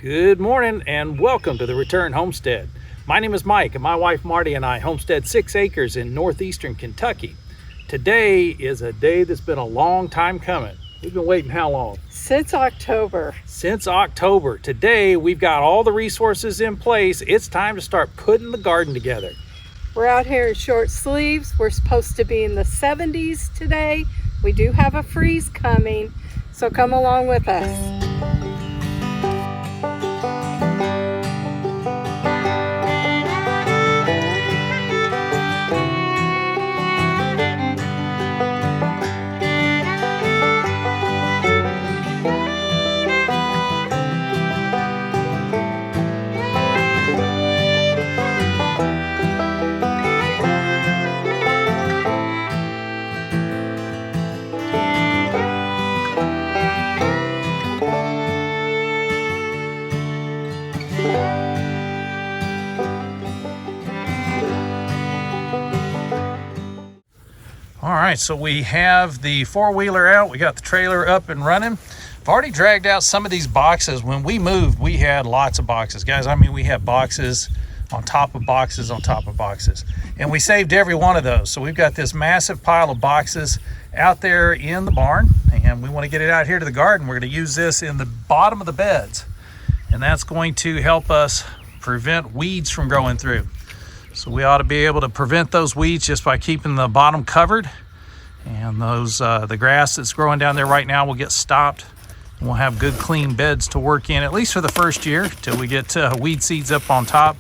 Good morning and welcome to the Return Homestead. My name is Mike and my wife Marty and I homestead 6 acres in northeastern Kentucky. Today is a day that's been a long time coming. We've been waiting how long? Since October. Since October. Today we've got all the resources in place. It's time to start putting the garden together. We're out here in short sleeves. We're supposed to be in the 70s today. We do have a freeze coming, so come along with us. All right, so we have the four-wheeler out. We got the trailer up and running. I've already dragged out some of these boxes. When we moved, we had lots of boxes. Guys, I mean, we had boxes on top of boxes on top of boxes. And we saved every one of those. So we've got this massive pile of boxes out there in the barn. And we want to get it out here to the garden. We're going to use this in the bottom of the beds. And that's going to help us prevent weeds from growing through. So we ought to be able to prevent those weeds just by keeping the bottom covered. And those the grass that's growing down there right now will get stopped. And we'll have good clean beds to work in, at least for the first year, till we get weed seeds up on top.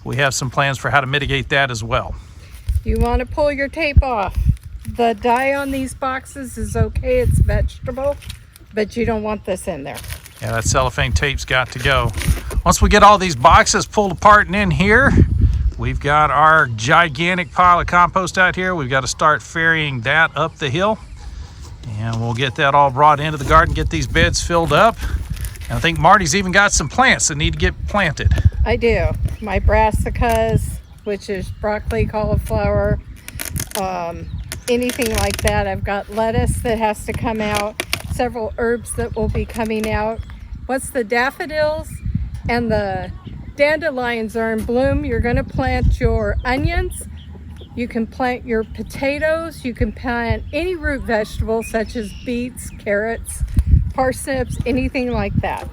We have some plans for how to mitigate that as well. You want to pull your tape off. The dye on these boxes is okay, it's vegetable, but you don't want this in there. Yeah, that cellophane tape's got to go. Once we get all these boxes pulled apart and in here, we've got our gigantic pile of compost out here. We've got to start ferrying that up the hill. And we'll get that all brought into the garden, get these beds filled up. And I think Marty's even got some plants that need to get planted. I do. My brassicas, which is broccoli, cauliflower, anything like that. I've got lettuce that has to come out, several herbs that will be coming out. Once the daffodils and the dandelions are in bloom, you're going to plant your onions. You can plant your potatoes. You can plant any root vegetable such as beets, carrots, parsnips, anything like that.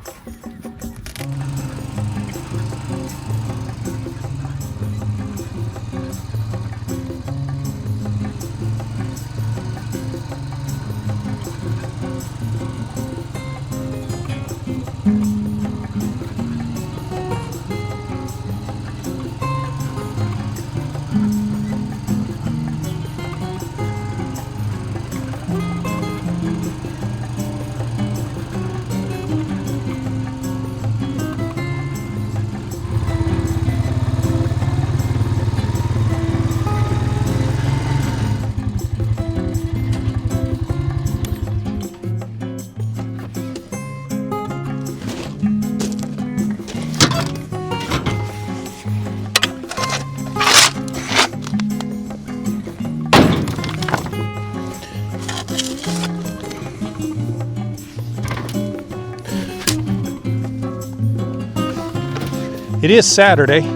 It is Saturday. I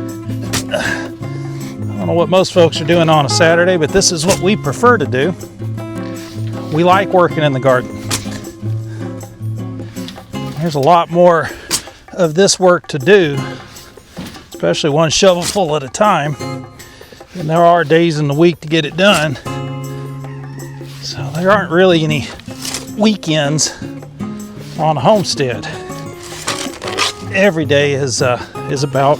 don't know what most folks are doing on a Saturday, but this is what we prefer to do. We like working in the garden. There's a lot more of this work to do, especially one shovelful at a time, and there are days in the week to get it done. So there aren't really any weekends on a homestead. Every day is about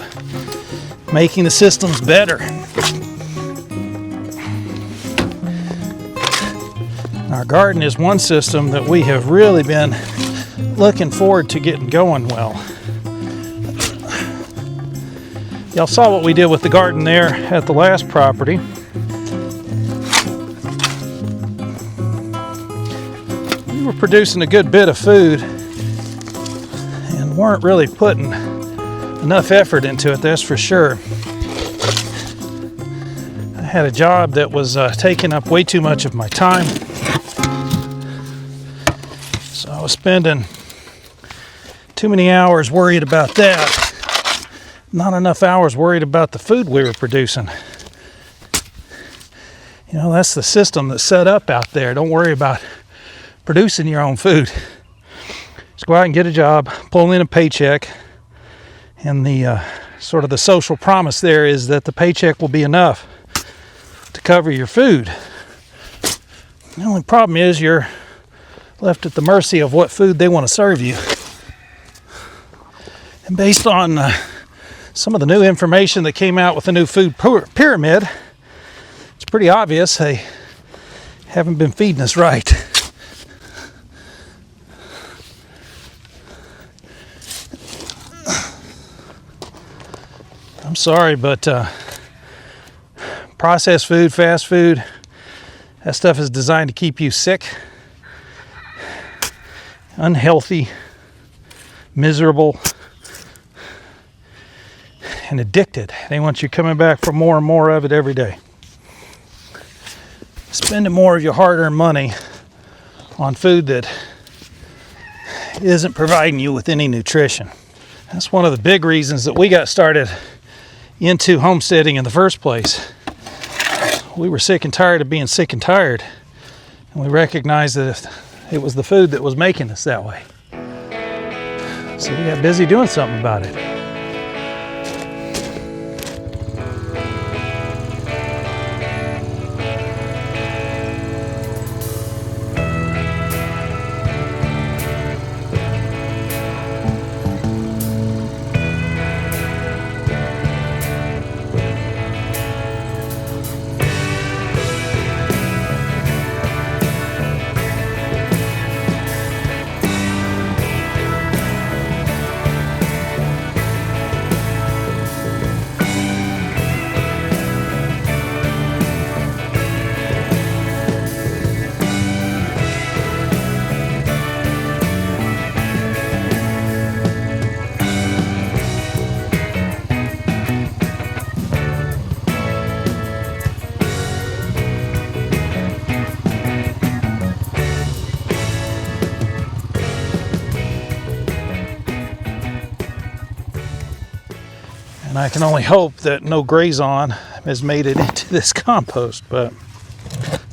making the systems better. Our garden is one system that we have really been looking forward to getting going well. Y'all saw what we did with the garden there at the last property. We were producing a good bit of food and weren't really putting enough effort into it, that's for sure. I had a job that was taking up way too much of my time. So I was spending Too many hours worried about that. Not enough hours worried about the food we were producing. You know, that's the system that's set up out there. Don't worry about producing your own food. Just go out and get a job, pull in a paycheck, and the sort of the social promise there is that the paycheck will be enough to cover your food. The only problem is you're left at the mercy of what food they want to serve you. And based on some of the new information that came out with the new food pyramid, it's pretty obvious they haven't been feeding us right. I'm sorry, but processed food, fast food, that stuff is designed to keep you sick, unhealthy, miserable, and addicted. They want you coming back for more and more of it every day. Spending more of your hard-earned money on food that isn't providing you with any nutrition. That's one of the big reasons that we got started into homesteading in the first place. We were sick and tired of being sick and tired, and we recognized that it was the food that was making us that way. So we got busy doing something about it. And I can only hope that no grazon has made it into this compost, but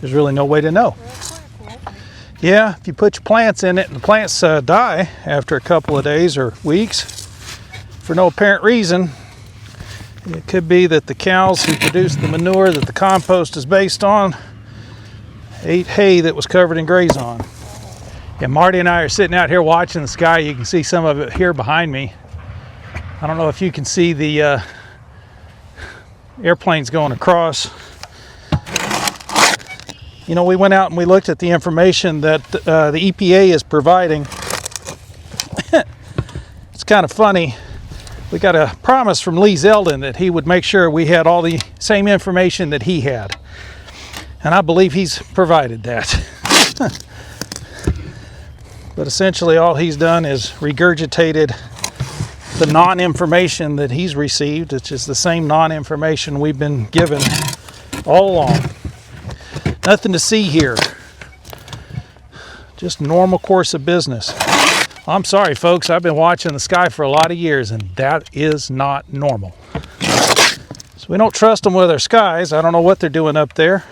there's really no way to know. Yeah, if you put your plants in it and the plants die after a couple of days or weeks for no apparent reason, it could be that the cows who produce the manure that the compost is based on ate hay that was covered in grazon. Yeah, Marty and I are sitting out here watching the sky. You can see some of it here behind me. I don't know if you can see the airplanes going across. You know, we went out and we looked at the information that the EPA is providing. It's kind of funny. We got a promise from Lee Zeldin that he would make sure we had all the same information that he had. And I believe he's provided that. But essentially all he's done is regurgitated the non-information that he's received, which is the same non-information we've been given all along. Nothing to see here. Just normal course of business. I'm sorry, folks. I've been watching the sky for a lot of years, and that is not normal. So we don't trust them with our skies. I don't know what they're doing up there.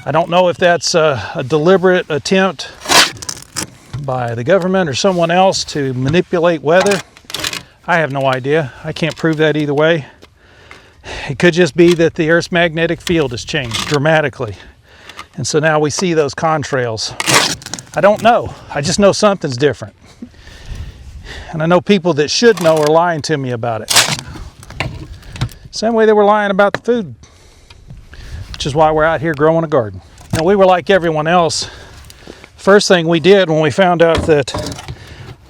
I don't know if that's a deliberate attempt by the government or someone else to manipulate weather. I have no idea. I can't prove that either way. It could just be that the Earth's magnetic field has changed dramatically. And so now we see those contrails. I don't know. I just know something's different. And I know people that should know are lying to me about it. Same way they were lying about the food, which is why we're out here growing a garden. Now, we were like everyone else. First thing we did when we found out that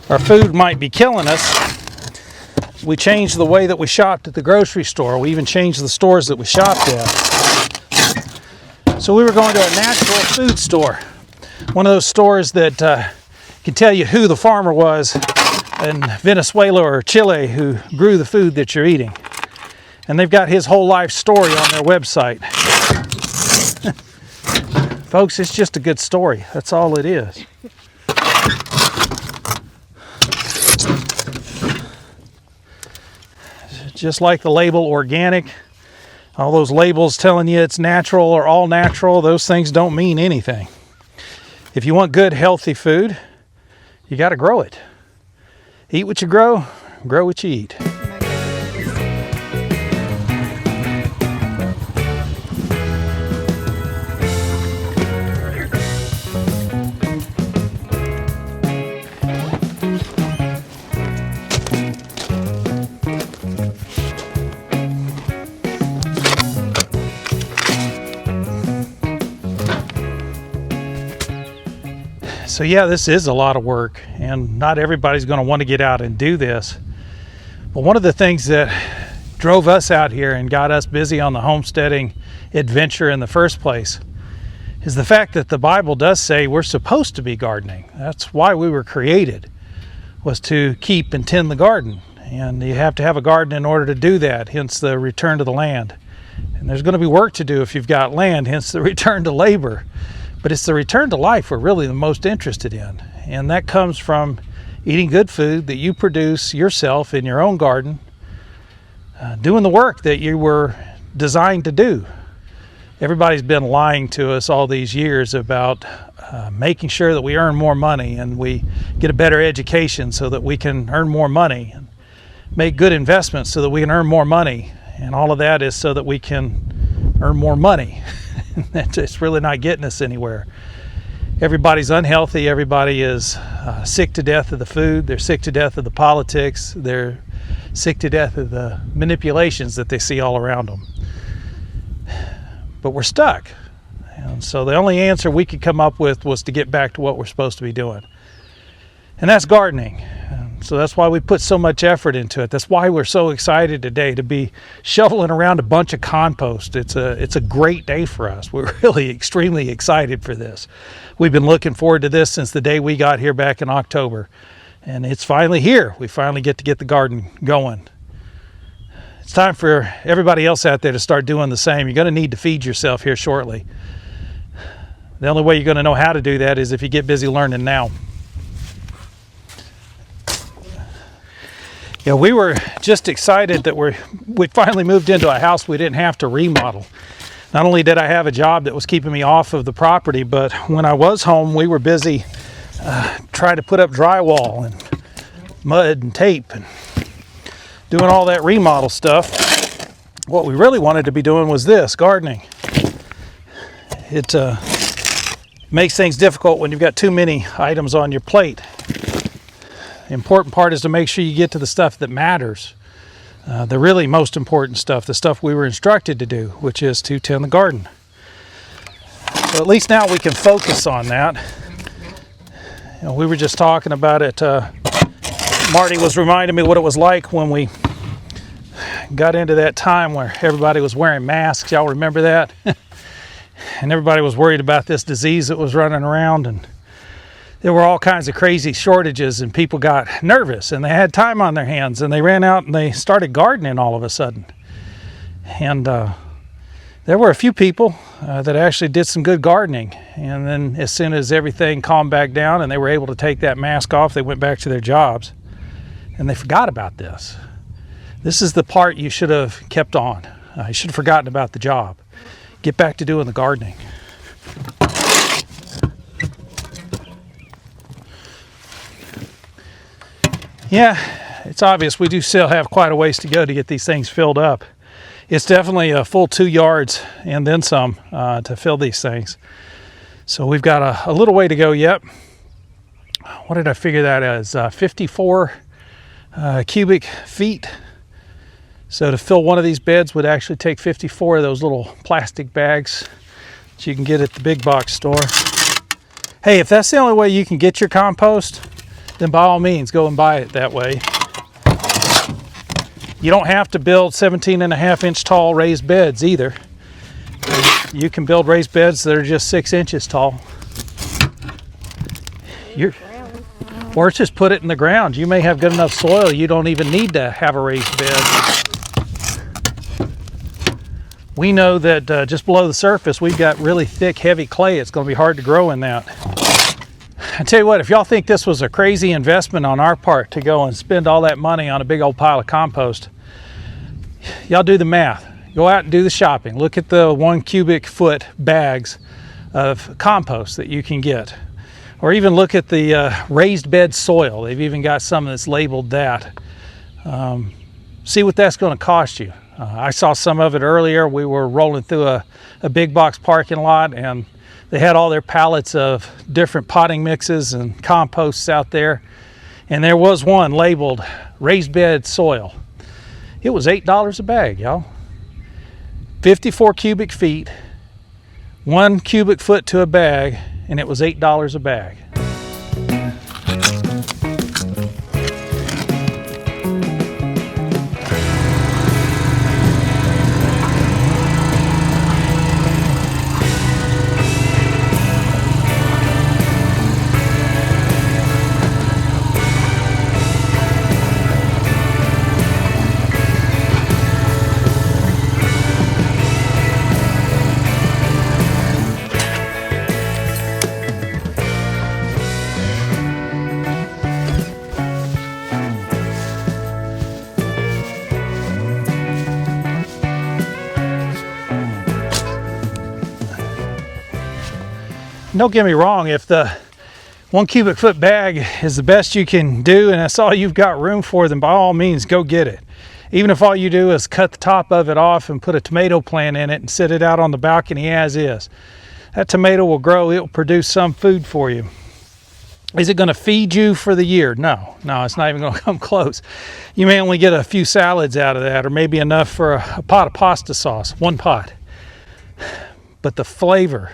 our food might be killing us, we changed the way that we shopped at the grocery store. We even changed the stores that we shopped at. So we were going to a natural food store. One of those stores that can tell you who the farmer was in Venezuela or Chile who grew the food that you're eating. And they've got his whole life story on their website. Folks, it's just a good story. That's all it is. just like the label organic. All those labels telling you it's natural or all natural, those things don't mean anything. If you want good, healthy food, you got to grow it. Eat what you grow what you eat. So yeah, this is a lot of work, and not everybody's going to want to get out and do this. But one of the things that drove us out here and got us busy on the homesteading adventure in the first place is the fact that the Bible does say we're supposed to be gardening. That's why we were created, was to keep and tend the garden. And you have to have a garden in order to do that, hence the return to the land. And there's going to be work to do if you've got land, hence the return to labor. But it's the return to life we're really the most interested in. And that comes from eating good food that you produce yourself in your own garden, doing the work that you were designed to do. Everybody's been lying to us all these years about making sure that we earn more money and we get a better education so that we can earn more money, and make good investments so that we can earn more money. And all of that is so that we can earn more money. It's really not getting us anywhere. Everybody's unhealthy. Everybody is sick to death of the food. They're sick to death of the politics. They're sick to death of the manipulations that they see all around them. But we're stuck. And so the only answer we could come up with was to get back to what we're supposed to be doing. And that's gardening. So that's why we put so much effort into it. That's why we're so excited today to be shoveling around a bunch of compost. It's a great day for us. We're really extremely excited for this. We've been looking forward to this since the day we got here back in October. And it's finally here. We finally get to get the garden going. It's time for everybody else out there to start doing the same. You're going to need to feed yourself here shortly. The only way you're going to know how to do that is if you get busy learning now. Yeah, we were just excited that we finally moved into a house we didn't have to remodel. Not only did I have a job that was keeping me off of the property, but when I was home, we were busy trying to put up drywall and mud and tape and doing all that remodel stuff. What we really wanted to be doing was this, gardening. It makes things difficult when you've got too many items on your plate. The important part is to make sure you get to the stuff that matters. The really most important stuff, the stuff we were instructed to do, which is to tend the garden. So at least now we can focus on that. You know, we were just talking about it. Marty was reminding me what it was like when we got into that time where everybody was wearing masks. Y'all remember that? And everybody was worried about this disease that was running around, and there were all kinds of crazy shortages, and people got nervous and they had time on their hands and they ran out and they started gardening all of a sudden. And there were a few people that actually did some good gardening. And then as soon as everything calmed back down and they were able to take that mask off, they went back to their jobs and they forgot about this. This is the part you should have kept on. You should have forgotten about the job. Get back to doing the gardening. Yeah, it's obvious we do still have quite a ways to go to get these things filled up. It's definitely a full 2 yards and then some to fill these things. So we've got a little way to go yet. What did I figure that as? 54 cubic feet. So to fill one of these beds would actually take 54 of those little plastic bags that you can get at the big box store. Hey, if that's the only way you can get your compost, then by all means, go and buy it that way. You don't have to build 17.5-inch tall raised beds either. You can build raised beds that are just 6 inches tall. Or just put it in the ground. You may have good enough soil, you don't even need to have a raised bed. We know that just below the surface, we've got really thick, heavy clay. It's going to be hard to grow in that. I tell you what, if y'all think this was a crazy investment on our part to go and spend all that money on a big old pile of compost, Y'all do the math. Go out and do the shopping. Look at the 1 cubic foot bags of compost that you can get. Or even look at the raised bed soil. They've even got some that's labeled that. See what that's going to cost you. I saw some of it earlier. We were rolling through a big box parking lot, and they had all their pallets of different potting mixes and composts out there. And there was one labeled raised bed soil. It was $8 a bag, y'all. 54 cubic feet, 1 cubic foot to a bag, and it was $8 a bag. Don't get me wrong, if the 1 cubic foot bag is the best you can do and that's all you've got room for, then by all means go get it. Even if all you do is cut the top of it off and put a tomato plant in it and sit it out on the balcony as is. That tomato will grow, it will produce some food for you. Is it going to feed you for the year? No, it's not even going to come close. You may only get a few salads out of that, or maybe enough for a pot of pasta sauce, 1 pot. But the flavor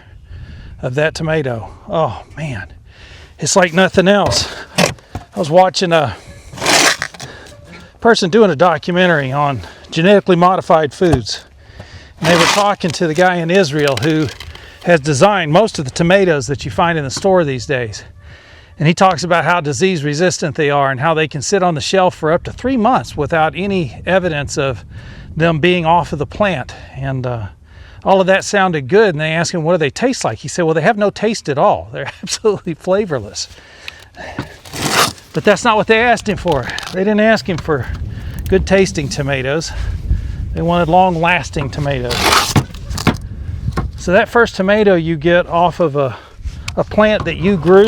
of that tomato, oh man, it's like nothing else. I was watching a person doing a documentary on genetically modified foods, and they were talking to the guy in Israel who has designed most of the tomatoes that you find in the store these days. And he talks about how disease resistant they are and how they can sit on the shelf for up to 3 months without any evidence of them being off of the plant. And all of that sounded good, and they asked him, what do they taste like? He said, well, they have no taste at all. They're absolutely flavorless. But that's not what they asked him for. They didn't ask him for good tasting tomatoes. They wanted long lasting tomatoes. So that first tomato you get off of a plant that you grew,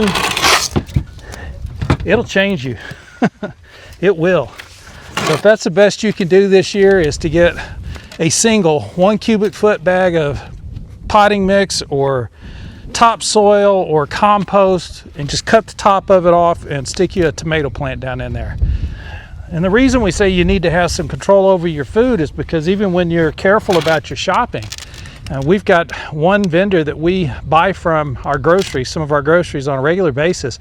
it'll change you. It will. So if that's the best you can do this year, is to get a single 1 cubic foot bag of potting mix or topsoil or compost, and just cut the top of it off and stick you a tomato plant down in there. And the reason we say you need to have some control over your food is because even when you're careful about your shopping, we've got one vendor that we buy from our groceries, some of our groceries on a regular basis.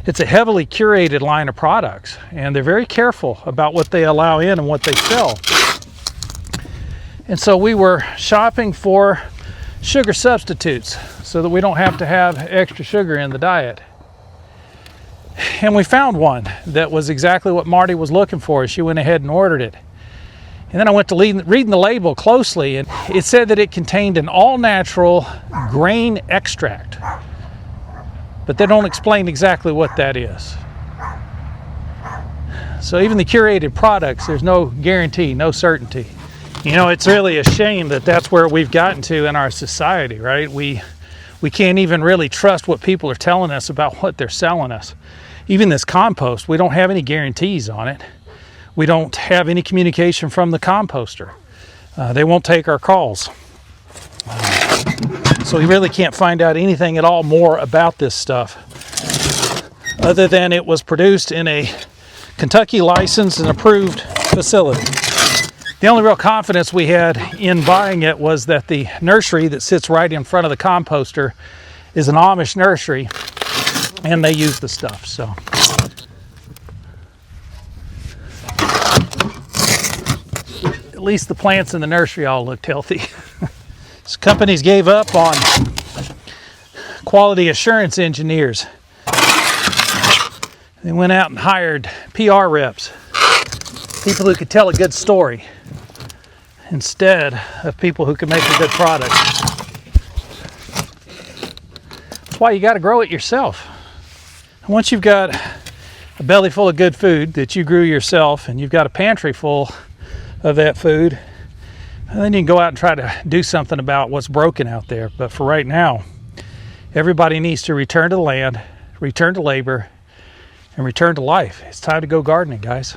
It's a heavily curated line of products, and they're very careful about what they allow in and what they sell. And so we were shopping for sugar substitutes so that we don't have to have extra sugar in the diet. And we found one that was exactly what Marty was looking for. She went ahead and ordered it. And then I went to reading the label closely, and it said that it contained an all-natural grain extract. But they don't explain exactly what that is. So even the curated products, there's no guarantee, no certainty. You know, it's really a shame that that's where we've gotten to in our society, right? We can't even really trust what people are telling us about what they're selling us. Even this compost, we don't have any guarantees on it. We don't have any communication from the composter. They won't take our calls. So we really can't find out anything at all more about this stuff, other than it was produced in a Kentucky licensed and approved facility. The only real confidence we had in buying it was that the nursery that sits right in front of the composter is an Amish nursery, and they use the stuff. So at least the plants in the nursery all looked healthy. So companies gave up on quality assurance engineers. They went out and hired PR reps, people who could tell a good story, instead of people who can make a good product. That's why you got to grow it yourself. Once you've got a belly full of good food that you grew yourself, and you've got a pantry full of that food. And then you can go out and try to do something about what's broken out there. But for right now, everybody needs to return to the land, return to labor, and return to life. It's time to go gardening, guys.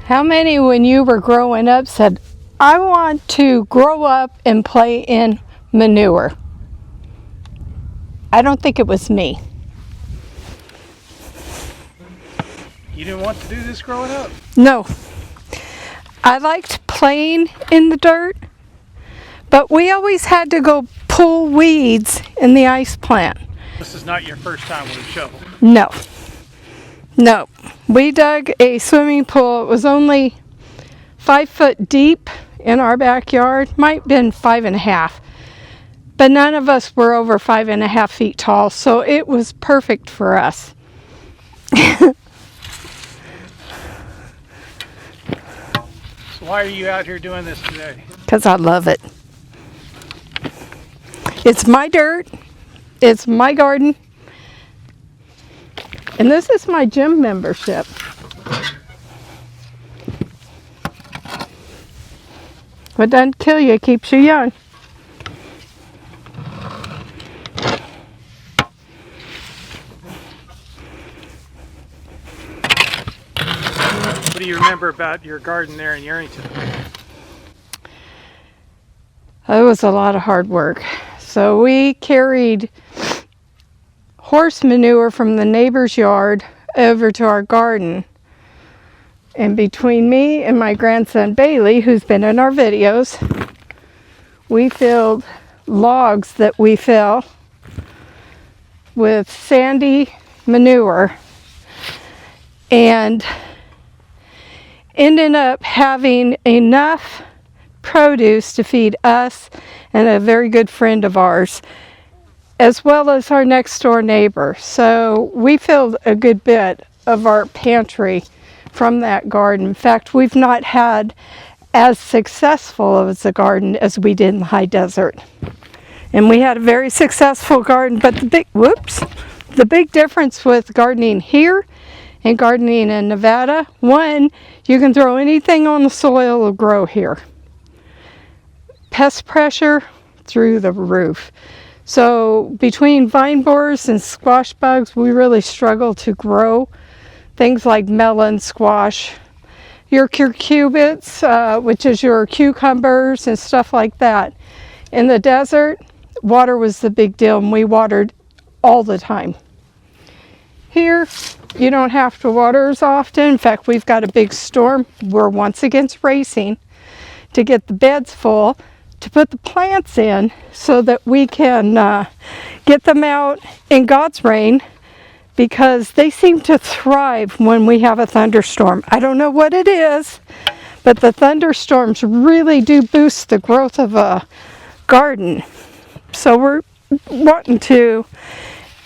How many, when you were growing up, said, I want to grow up and play in manure? I don't think it was me. You didn't want to do this growing up? No. I liked playing in the dirt, but we always had to go pull weeds in the ice plant. This is not your first time with a shovel. No. No. We dug a swimming pool. It was only 5 foot deep in our backyard. Might have been 5.5. But none of us were over 5.5 feet tall, so it was perfect for us. So why are you out here doing this today? Because I love it. It's my dirt. It's my garden. And this is my gym membership. What doesn't kill you keeps you young. What do you remember about your garden there in Yerington? It was a lot of hard work. So we carried horse manure from the neighbor's yard over to our garden. And between me and my grandson Bailey, who's been in our videos, we filled logs that we fill with sandy manure and ended up having enough produce to feed us and a very good friend of ours, as well as our next door neighbor. So we filled a good bit of our pantry from that garden. In fact, we've not had as successful as a garden as we did in the high desert. And we had a very successful garden, but the big difference with gardening here and gardening in Nevada, one, you can throw anything on the soil, it'll grow here. Pest pressure through the roof. So between vine borers and squash bugs, we really struggle to grow things like melon, squash, your cucurbits, which is your cucumbers and stuff like that. In the desert, water was the big deal, and we watered all the time. Here, you don't have to water as often. In fact, we've got a big storm. We're once again racing to get the beds full, to put the plants in so that we can get them out in God's rain, because they seem to thrive when we have a thunderstorm. I don't know what it is, but the thunderstorms really do boost the growth of a garden. So we're wanting to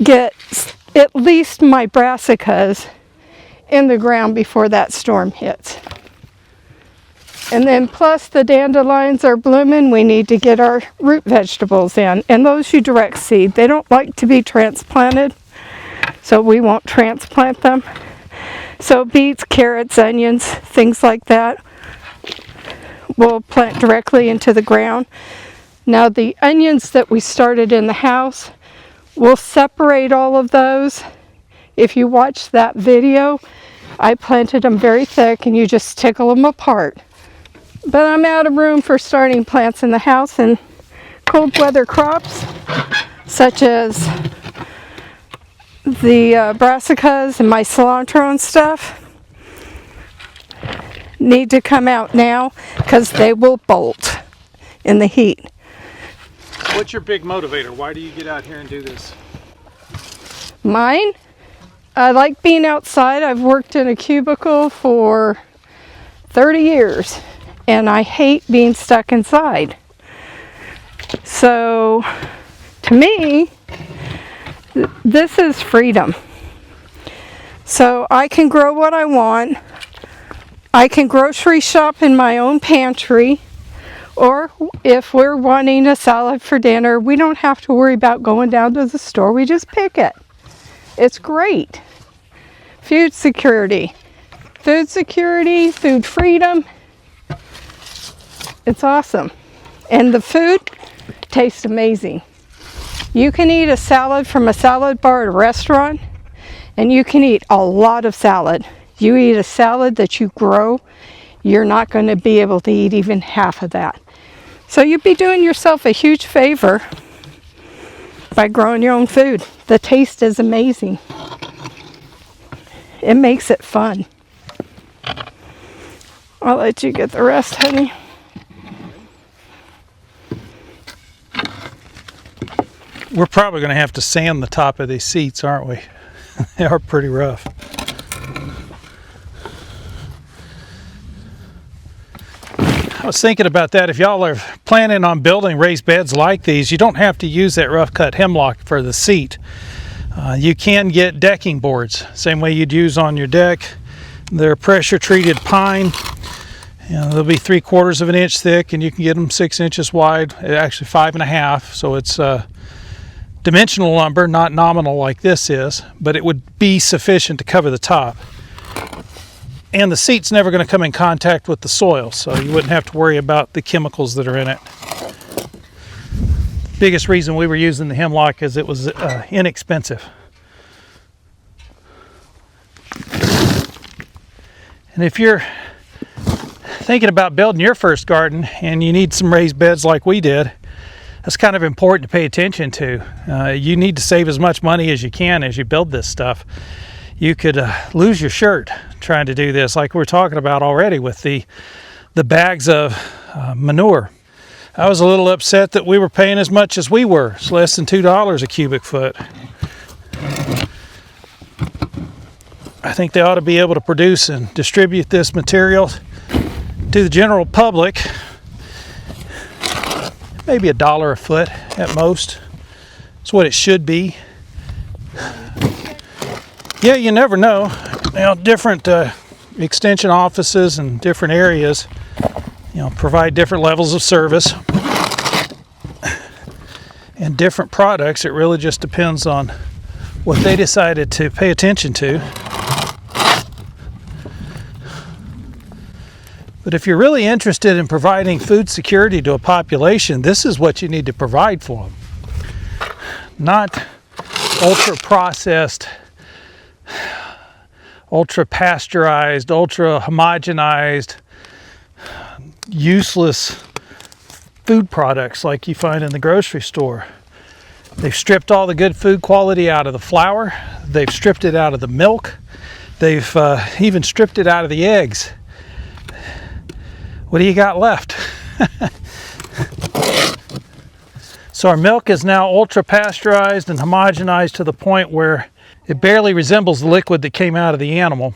get at least my brassicas in the ground before that storm hits. And then plus the dandelions are blooming, we need to get our root vegetables in. And those you direct seed. They don't like to be transplanted, so we won't transplant them. So beets, carrots, onions, things like that, we'll plant directly into the ground. Now the onions that we started in the house, we'll separate all of those. If you watch that video, I planted them very thick and you just tickle them apart. But I'm out of room for starting plants in the house, and cold weather crops such as the brassicas and my cilantro and stuff need to come out now because they will bolt in the heat. What's your big motivator? Why do you get out here and do this? Mine? I like being outside. I've worked in a cubicle for 30 years and I hate being stuck inside. So to me, this is freedom. So I can grow what I want. I can grocery shop in my own pantry. Or if we're wanting a salad for dinner, we don't have to worry about going down to the store. We just pick it. It's great. Food security. Food security, food freedom. It's awesome. And the food tastes amazing. You can eat a salad from a salad bar at a restaurant, and you can eat a lot of salad. You eat a salad that you grow, you're not going to be able to eat even half of that. So you'd be doing yourself a huge favor by growing your own food. The taste is amazing. It makes it fun. I'll let you get the rest, honey. We're probably going to have to sand the top of these seats, aren't we? They are pretty rough. I was thinking about that. If y'all are planning on building raised beds like these, you don't have to use that rough cut hemlock for the seat. You can get decking boards, same way you'd use on your deck. They're pressure treated pine. They'll be 3/4 of an inch thick, and you can get them 6 inches wide, actually 5.5. So it's dimensional lumber, not nominal like this is, but it would be sufficient to cover the top. And the seat's never going to come in contact with the soil, so you wouldn't have to worry about the chemicals that are in it. Biggest reason we were using the hemlock is it was inexpensive. And if you're thinking about building your first garden and you need some raised beds like we did, that's kind of important to pay attention to. You need to save as much money as you can as you build this stuff. You could lose your shirt trying to do this, like we're talking about already with the bags of manure. I was a little upset that we were paying as much as we were. It's less than $2 a cubic foot. I think they ought to be able to produce and distribute this material to the general public. Maybe $1 a foot at most. That's what it should be. Yeah, you never know. Different extension offices and different areas, provide different levels of service and different products. It really just depends on what they decided to pay attention to. But if you're really interested in providing food security to a population, this is what you need to provide for them. Not ultra-processed, ultra-pasteurized, ultra-homogenized, useless food products like you find in the grocery store. They've stripped all the good food quality out of the flour. They've stripped it out of the milk. They've even stripped it out of the eggs. What do you got left? So our milk is now ultra pasteurized and homogenized to the point where it barely resembles the liquid that came out of the animal.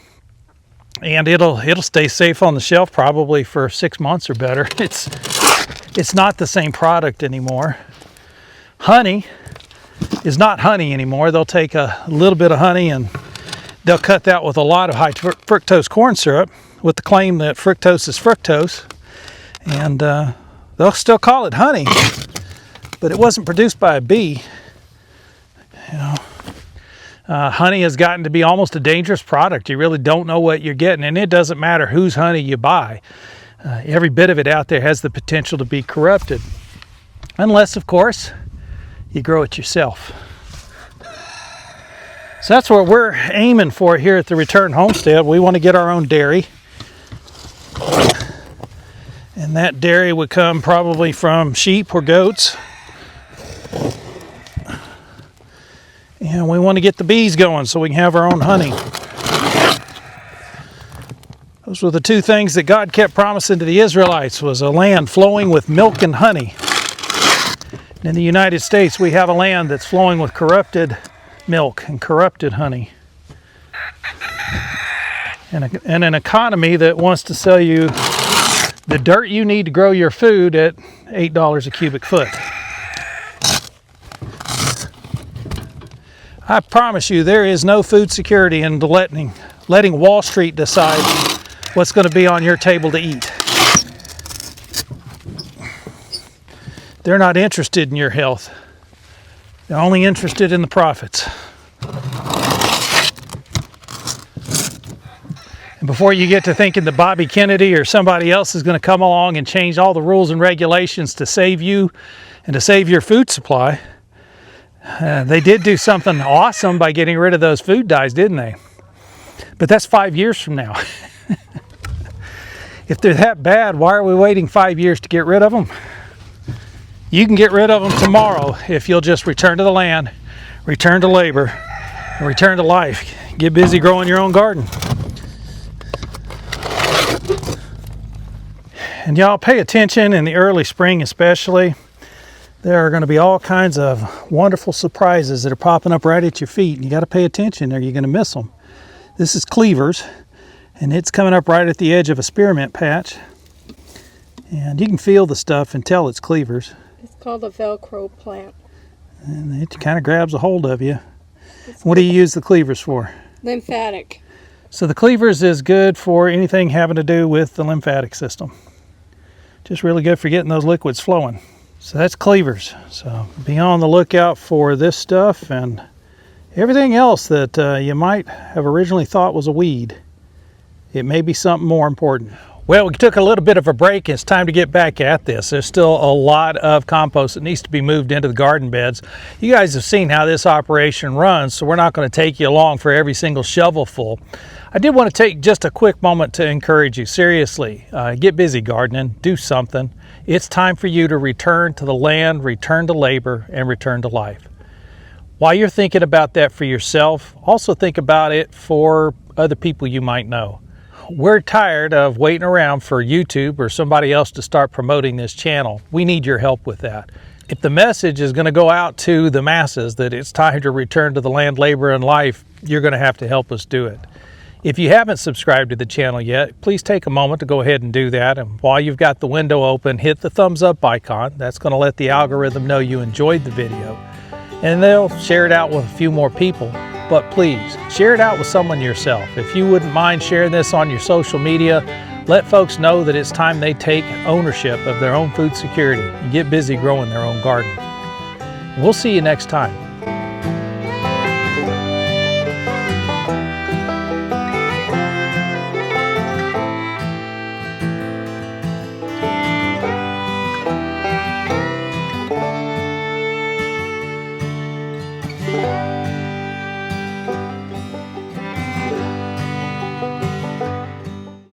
And it'll stay safe on the shelf probably for 6 months or better. It's not the same product anymore. Honey is not honey anymore. They'll take a little bit of honey and they'll cut that with a lot of high fructose corn syrup with the claim that fructose is fructose. And they'll still call it honey, but it wasn't produced by a bee. Honey has gotten to be almost a dangerous product. You really don't know what you're getting, and it doesn't matter whose honey you buy. Every bit of it out there has the potential to be corrupted. Unless, of course, you grow it yourself. So that's what we're aiming for here at the Return Homestead. We want to get our own dairy. And that dairy would come probably from sheep or goats. And we want to get the bees going so we can have our own honey. Those were the two things that God kept promising to the Israelites, was a land flowing with milk and honey. And in the United States, we have a land that's flowing with corrupted milk and corrupted honey. And an economy that wants to sell you the dirt you need to grow your food at $8 a cubic foot. I promise you, there is no food security in letting Wall Street decide what's going to be on your table to eat. They're not interested in your health. They're only interested in the profits. And before you get to thinking that Bobby Kennedy or somebody else is going to come along and change all the rules and regulations to save you and to save your food supply, they did do something awesome by getting rid of those food dyes, didn't they? But that's 5 years from now. If they're that bad, why are we waiting 5 years to get rid of them? You can get rid of them tomorrow if you'll just return to the land, return to labor, and return to life. Get busy growing your own garden. And y'all pay attention in the early spring especially. There are going to be all kinds of wonderful surprises that are popping up right at your feet. You got to pay attention or you're going to miss them. This is cleavers, and it's coming up right at the edge of a spearmint patch. And you can feel the stuff and tell it's cleavers. It's called a Velcro plant. And it kind of grabs a hold of you. What do you use the cleavers for? Lymphatic. So the cleavers is good for anything having to do with the lymphatic system. Just really good for getting those liquids flowing. So that's cleavers. So be on the lookout for this stuff and everything else that you might have originally thought was a weed. It may be something more important. Well, we took a little bit of a break. It's time to get back at this. There's still a lot of compost that needs to be moved into the garden beds. You guys have seen how this operation runs, so we're not going to take you along for every single shovelful. I did want to take just a quick moment to encourage you. Seriously, get busy gardening, do something. It's time for you to return to the land, return to labor, and return to life. While you're thinking about that for yourself, also think about it for other people you might know. We're tired of waiting around for YouTube or somebody else to start promoting this channel. We need your help with that. If the message is going to go out to the masses that it's time to return to the land, labor, and life, you're going to have to help us do it. If you haven't subscribed to the channel yet, please take a moment to go ahead and do that. And while you've got the window open, hit the thumbs up icon. That's going to let the algorithm know you enjoyed the video. And they'll share it out with a few more people. But please, share it out with someone yourself. If you wouldn't mind sharing this on your social media, let folks know that it's time they take ownership of their own food security and get busy growing their own garden. We'll see you next time.